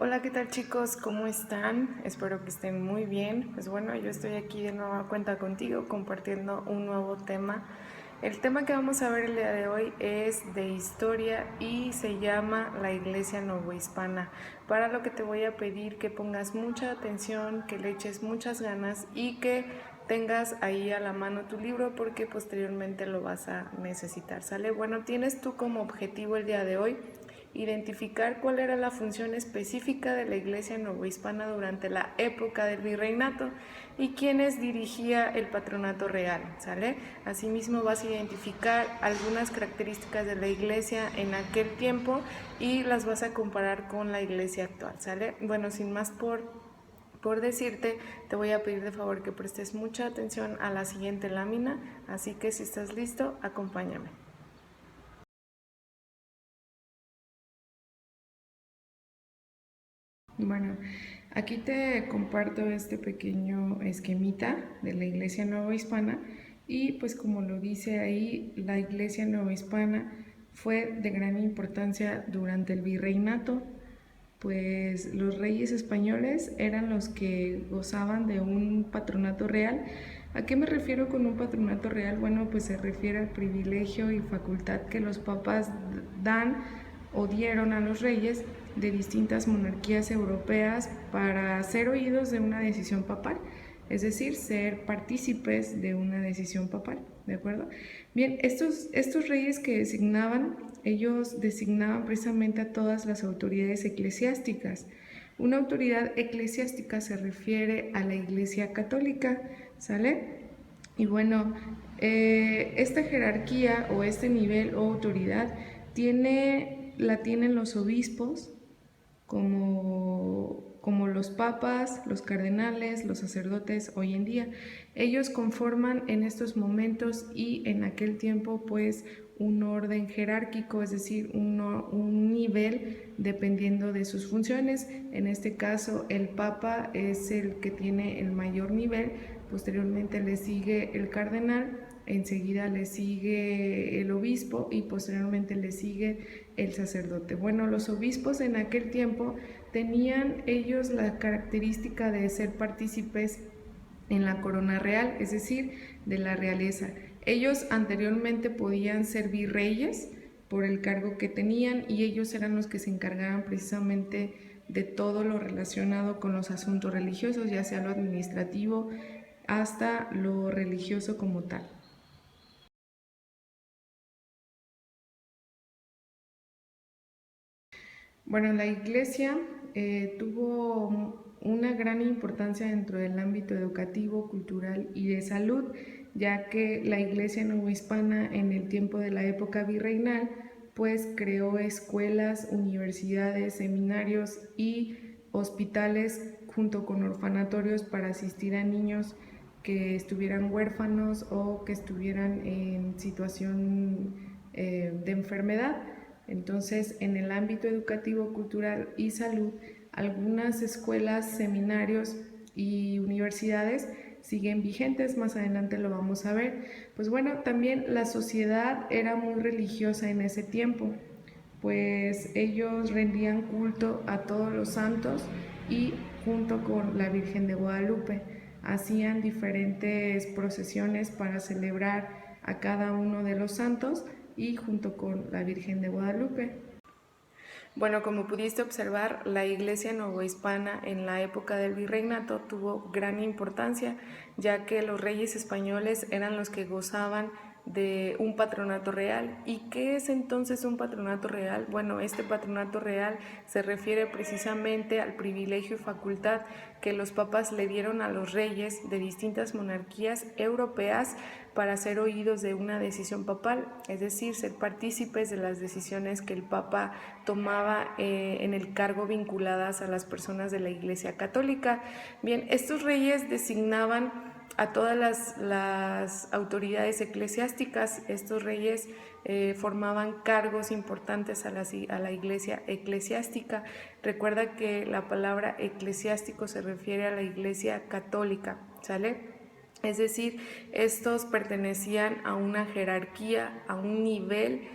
Hola, ¿qué tal chicos? ¿Cómo están? Espero que estén muy bien. Pues bueno, yo estoy aquí de nueva cuenta contigo compartiendo un nuevo tema. El tema que vamos a ver el día de hoy es de historia y se llama la Iglesia Novohispana. Para lo que te voy a pedir que pongas mucha atención, que le eches muchas ganas y que tengas ahí a la mano tu libro porque posteriormente lo vas a necesitar, ¿sale? Bueno, tienes tú como objetivo el día de hoy identificar cuál era la función específica de la Iglesia novohispana durante la época del virreinato y quiénes dirigía el patronato real, ¿sale? Asimismo vas a identificar algunas características de la Iglesia en aquel tiempo y las vas a comparar con la Iglesia actual, ¿sale? Bueno, sin más por decirte, te voy a pedir de favor que prestes mucha atención a la siguiente lámina, así que si estás listo, acompáñame. Bueno, aquí te comparto este pequeño esquemita de la Iglesia Novohispana y pues como lo dice ahí, la Iglesia Novohispana fue de gran importancia durante el virreinato, pues los reyes españoles eran los que gozaban de un patronato real. ¿A qué me refiero con un patronato real? Bueno, pues se refiere al privilegio y facultad que los papas dan o dieron a los reyes de distintas monarquías europeas para ser oídos de una decisión papal, es decir, ser partícipes de una decisión papal, ¿de acuerdo? Bien, estos reyes que designaban, ellos designaban precisamente a todas las autoridades eclesiásticas. Una autoridad eclesiástica se refiere a la Iglesia Católica, ¿sale? Y bueno, esta jerarquía o este nivel o autoridad la tienen los obispos, como los papas, los cardenales, los sacerdotes hoy en día. Ellos conforman en estos momentos y en aquel tiempo pues un orden jerárquico, es decir, un nivel dependiendo de sus funciones. En este caso el papa es el que tiene el mayor nivel, posteriormente le sigue el cardenal, enseguida le sigue el obispo y posteriormente le sigue el sacerdote. Bueno, los obispos en aquel tiempo tenían ellos la característica de ser partícipes en la corona real, es decir, de la realeza. Ellos anteriormente podían ser virreyes por el cargo que tenían y ellos eran los que se encargaban precisamente de todo lo relacionado con los asuntos religiosos, ya sea lo administrativo hasta lo religioso como tal. Bueno, la iglesia tuvo una gran importancia dentro del ámbito educativo, cultural y de salud, ya que la iglesia novohispana en el tiempo de la época virreinal pues creó escuelas, universidades, seminarios y hospitales junto con orfanatorios para asistir a niños que estuvieran huérfanos o que estuvieran en situación de enfermedad. Entonces, en el ámbito educativo, cultural y salud, algunas escuelas, seminarios y universidades siguen vigentes, más adelante lo vamos a ver. Pues bueno, también la sociedad era muy religiosa en ese tiempo, pues ellos rendían culto a todos los santos y junto con la Virgen de Guadalupe hacían diferentes procesiones para celebrar a cada uno de los santos y junto con la Virgen de Guadalupe. Bueno, como pudiste observar, la iglesia novohispana en la época del virreinato tuvo gran importancia, ya que los reyes españoles eran los que gozaban de un patronato real. ¿Y qué es entonces un patronato real? Bueno, este patronato real se refiere precisamente al privilegio y facultad que los papas le dieron a los reyes de distintas monarquías europeas para ser oídos de una decisión papal, es decir, ser partícipes de las decisiones que el papa tomaba en el cargo vinculadas a las personas de la Iglesia Católica. Bien, estos reyes designaban a todas las autoridades eclesiásticas. Estos reyes formaban cargos importantes a la iglesia eclesiástica. Recuerda que la palabra eclesiástico se refiere a la iglesia católica, ¿sale? Es decir, estos pertenecían a una jerarquía, a un nivel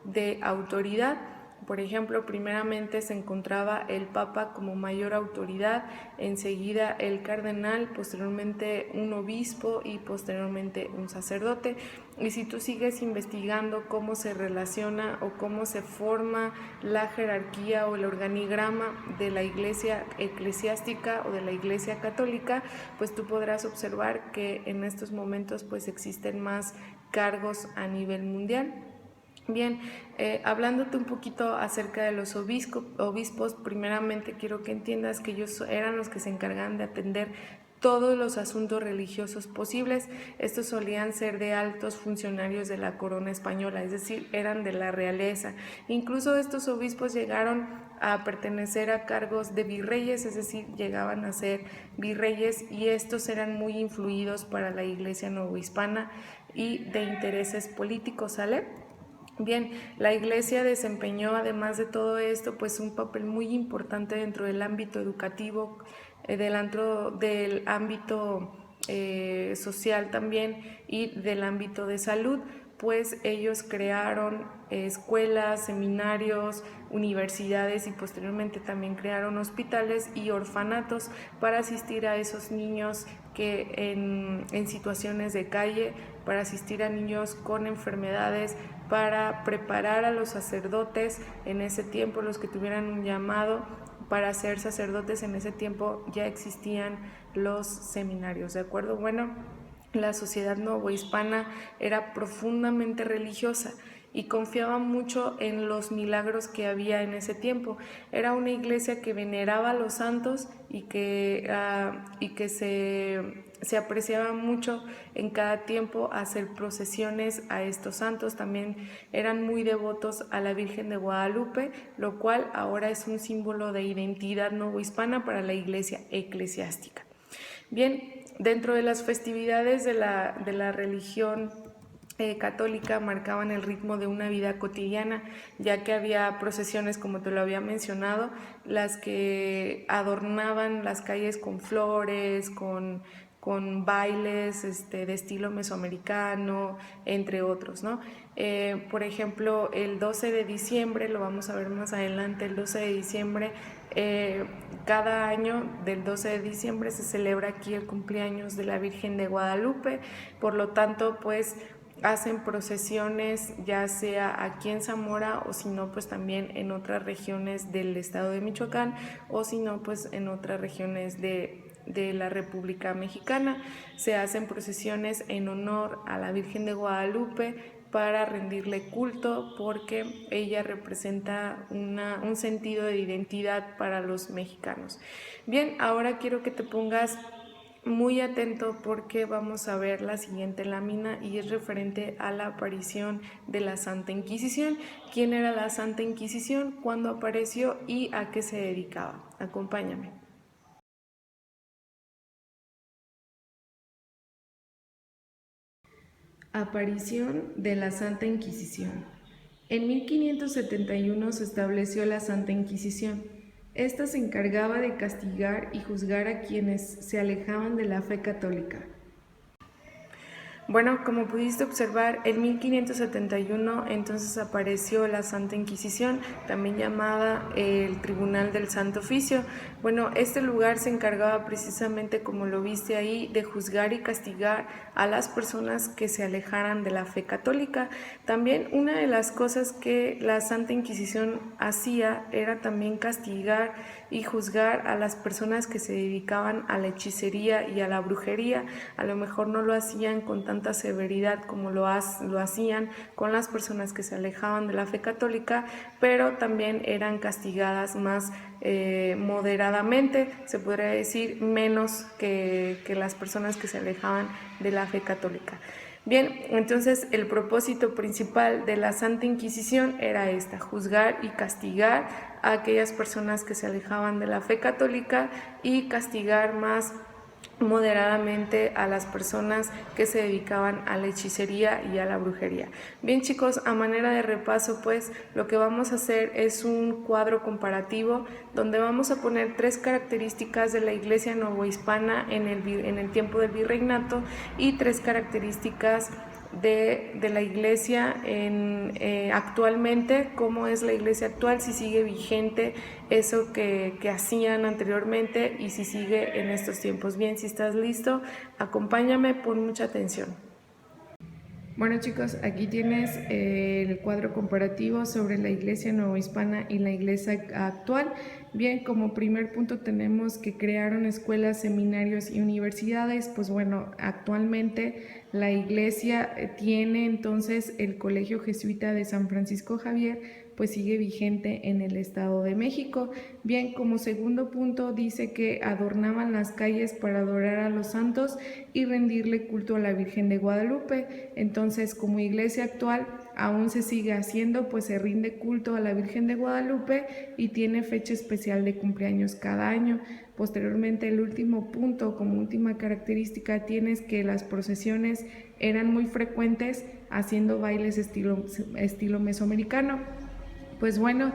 de autoridad. Por ejemplo, primeramente se encontraba el Papa como mayor autoridad, enseguida el cardenal, posteriormente un obispo y posteriormente un sacerdote. Y si tú sigues investigando cómo se relaciona o cómo se forma la jerarquía o el organigrama de la iglesia eclesiástica o de la iglesia católica, pues tú podrás observar que en estos momentos pues existen más cargos a nivel mundial. Bien, hablándote un poquito acerca de los obispos, primeramente quiero que entiendas que ellos eran los que se encargaban de atender todos los asuntos religiosos posibles. Estos solían ser de altos funcionarios de la corona española, es decir, eran de la realeza. Incluso estos obispos llegaron a pertenecer a cargos de virreyes, es decir, llegaban a ser virreyes, y estos eran muy influidos para la iglesia novohispana y de intereses políticos, ¿sale? Bien, la iglesia desempeñó además de todo esto pues un papel muy importante dentro del ámbito educativo, del ámbito social también y del ámbito de salud, pues ellos crearon escuelas, seminarios, universidades y posteriormente también crearon hospitales y orfanatos para asistir a esos niños que en situaciones de calle, para asistir a niños con enfermedades, para preparar a los sacerdotes en ese tiempo, los que tuvieran un llamado para ser sacerdotes. En ese tiempo ya existían los seminarios, ¿de acuerdo? Bueno, la sociedad novohispana era profundamente religiosa y confiaba mucho en los milagros que había en ese tiempo. Era una iglesia que veneraba a los santos y que se apreciaba mucho en cada tiempo hacer procesiones a estos santos. También eran muy devotos a la Virgen de Guadalupe, lo cual ahora es un símbolo de identidad novohispana para la iglesia eclesiástica. Bien, dentro de las festividades de la religión católica marcaban el ritmo de una vida cotidiana, ya que había procesiones, como te lo había mencionado, las que adornaban las calles con flores, con bailes de estilo mesoamericano, entre otros, ¿no? Por ejemplo, el 12 de diciembre, lo vamos a ver más adelante, el 12 de diciembre, cada año del 12 de diciembre se celebra aquí el cumpleaños de la Virgen de Guadalupe, por lo tanto, pues hacen procesiones ya sea aquí en Zamora o si no pues también en otras regiones del estado de Michoacán o si no pues en otras regiones de la República Mexicana. Se hacen procesiones en honor a la Virgen de Guadalupe para rendirle culto porque ella representa un sentido de identidad para los mexicanos. Bien, ahora quiero que te pongas muy atento porque vamos a ver la siguiente lámina y es referente a la aparición de la Santa Inquisición. ¿Quién era la Santa Inquisición? ¿Cuándo apareció y a qué se dedicaba? Acompáñame. Aparición de la Santa Inquisición. En 1571 se estableció la Santa Inquisición. Esta se encargaba de castigar y juzgar a quienes se alejaban de la fe católica. Bueno, como pudiste observar, en 1571 entonces apareció la Santa Inquisición, también llamada el Tribunal del Santo Oficio. Bueno, este lugar se encargaba precisamente, como lo viste ahí, de juzgar y castigar a las personas que se alejaran de la fe católica. También una de las cosas que la Santa Inquisición hacía era también castigar y juzgar a las personas que se dedicaban a la hechicería y a la brujería. A lo mejor no lo hacían con tanta severidad como lo hacían con las personas que se alejaban de la fe católica, pero también eran castigadas más moderadamente, se podría decir menos que las personas que se alejaban de la fe católica. Bien, entonces el propósito principal de la Santa Inquisición era esta: juzgar y castigar a aquellas personas que se alejaban de la fe católica y castigar más moderadamente a las personas que se dedicaban a la hechicería y a la brujería. Bien, chicos, a manera de repaso, pues lo que vamos a hacer es un cuadro comparativo donde vamos a poner 3 características de la iglesia novohispana en el tiempo del virreinato y 3 características de la iglesia actualmente, cómo es la iglesia actual, si sigue vigente eso que hacían anteriormente y si sigue en estos tiempos. Bien, si estás listo, acompáñame, pon mucha atención. Bueno chicos, aquí tienes el cuadro comparativo sobre la iglesia novohispana y la iglesia actual. Bien, como primer punto tenemos que crearon escuelas, seminarios y universidades. Pues bueno, actualmente la iglesia tiene entonces el Colegio Jesuita de San Francisco Javier, pues sigue vigente en el Estado de México. Bien, como segundo punto dice que adornaban las calles para adorar a los santos y rendirle culto a la Virgen de Guadalupe. Entonces, como iglesia actual aún se sigue haciendo, pues se rinde culto a la Virgen de Guadalupe y tiene fecha especial de cumpleaños cada año. Posteriormente, el último punto, como última característica, tienes que las procesiones eran muy frecuentes haciendo bailes estilo mesoamericano. Pues bueno,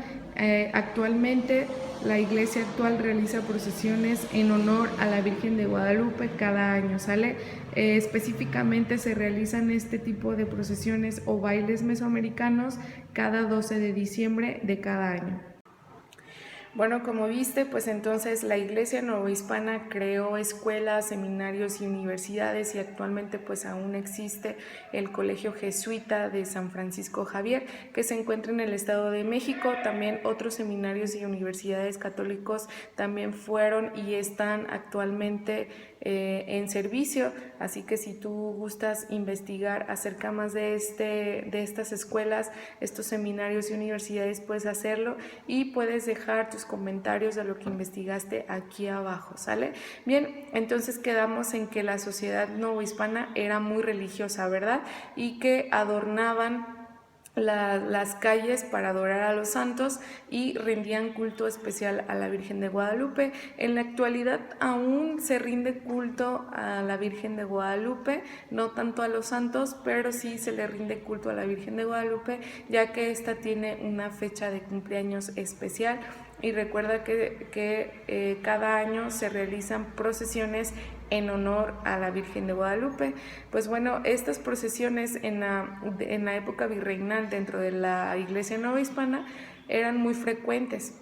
actualmente la iglesia actual realiza procesiones en honor a la Virgen de Guadalupe cada año, ¿sale? Específicamente se realizan este tipo de procesiones o bailes mesoamericanos cada 12 de diciembre de cada año. Bueno, como viste, pues entonces la Iglesia Novohispana creó escuelas, seminarios y universidades y actualmente pues aún existe el Colegio Jesuita de San Francisco Javier, que se encuentra en el Estado de México. También otros seminarios y universidades católicos también fueron y están actualmente en servicio, así que si tú gustas investigar acerca más de estas escuelas, estos seminarios y universidades, puedes hacerlo y puedes dejar tus comentarios de lo que investigaste aquí abajo, ¿sale? Bien, entonces quedamos en que la sociedad novohispana era muy religiosa, ¿verdad? Y que adornaban las calles para adorar a los santos y rendían culto especial a la Virgen de Guadalupe. En la actualidad aún se rinde culto a la Virgen de Guadalupe, no tanto a los santos, pero sí se le rinde culto a la Virgen de Guadalupe, ya que esta tiene una fecha de cumpleaños especial. Y recuerda que cada año se realizan procesiones en honor a la Virgen de Guadalupe. Pues bueno, estas procesiones en la época virreinal dentro de la iglesia novohispana eran muy frecuentes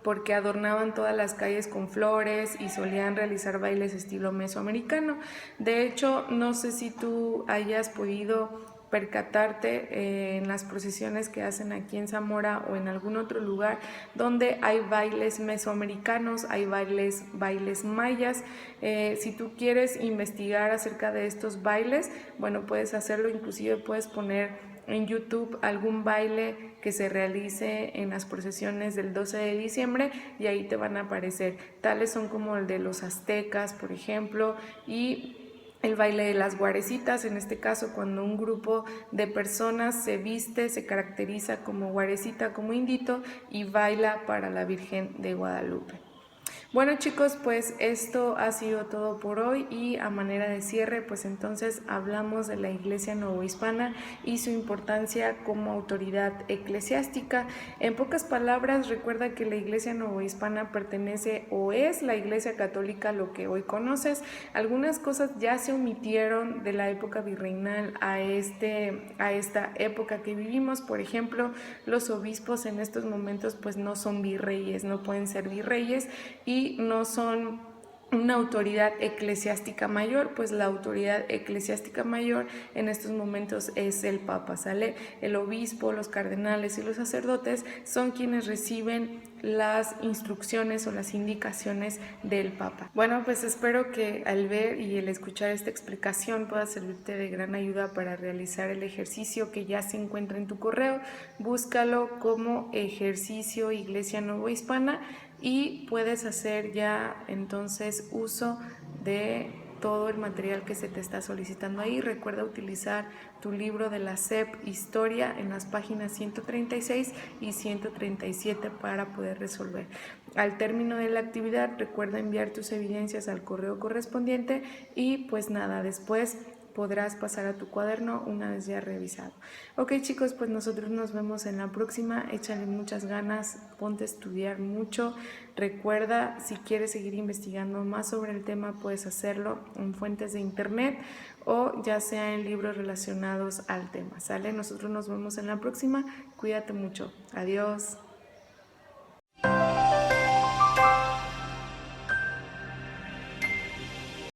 porque adornaban todas las calles con flores y solían realizar bailes estilo mesoamericano. De hecho, no sé si tú hayas podido percatarte en las procesiones que hacen aquí en Zamora o en algún otro lugar donde hay bailes mesoamericanos, hay bailes mayas. Si tú quieres investigar acerca de estos bailes, bueno, puedes hacerlo, inclusive puedes poner en YouTube algún baile que se realice en las procesiones del 12 de diciembre y ahí te van a aparecer. Tales son como el de los aztecas, por ejemplo, y el baile de las guarecitas, en este caso cuando un grupo de personas se viste, se caracteriza como guarecita, como indito y baila para la Virgen de Guadalupe. Bueno chicos, pues esto ha sido todo por hoy y a manera de cierre, pues entonces hablamos de la Iglesia Novohispana y su importancia como autoridad eclesiástica. En pocas palabras, recuerda que la Iglesia Novohispana pertenece o es la Iglesia Católica, lo que hoy conoces. Algunas cosas ya se omitieron de la época virreinal a esta época que vivimos. Por ejemplo, los obispos en estos momentos pues no son virreyes, no pueden ser virreyes y no son una autoridad eclesiástica mayor, pues la autoridad eclesiástica mayor en estos momentos es el Papa, ¿sale? El obispo, los cardenales y los sacerdotes son quienes reciben las instrucciones o las indicaciones del Papa. Bueno, pues espero que al ver y el escuchar esta explicación pueda servirte de gran ayuda para realizar el ejercicio que ya se encuentra en tu correo. Búscalo como ejercicio Iglesia Novohispana y puedes hacer ya entonces uso de todo el material que se te está solicitando ahí. Recuerda utilizar tu libro de la SEP Historia en las páginas 136 y 137 para poder resolver. Al término de la actividad, recuerda enviar tus evidencias al correo correspondiente y pues nada, después podrás pasar a tu cuaderno una vez ya revisado. Ok chicos, pues nosotros nos vemos en la próxima. Échale muchas ganas, ponte a estudiar mucho. Recuerda, si quieres seguir investigando más sobre el tema, puedes hacerlo en fuentes de internet o ya sea en libros relacionados al tema, ¿sale? Nosotros nos vemos en la próxima. Cuídate mucho. Adiós.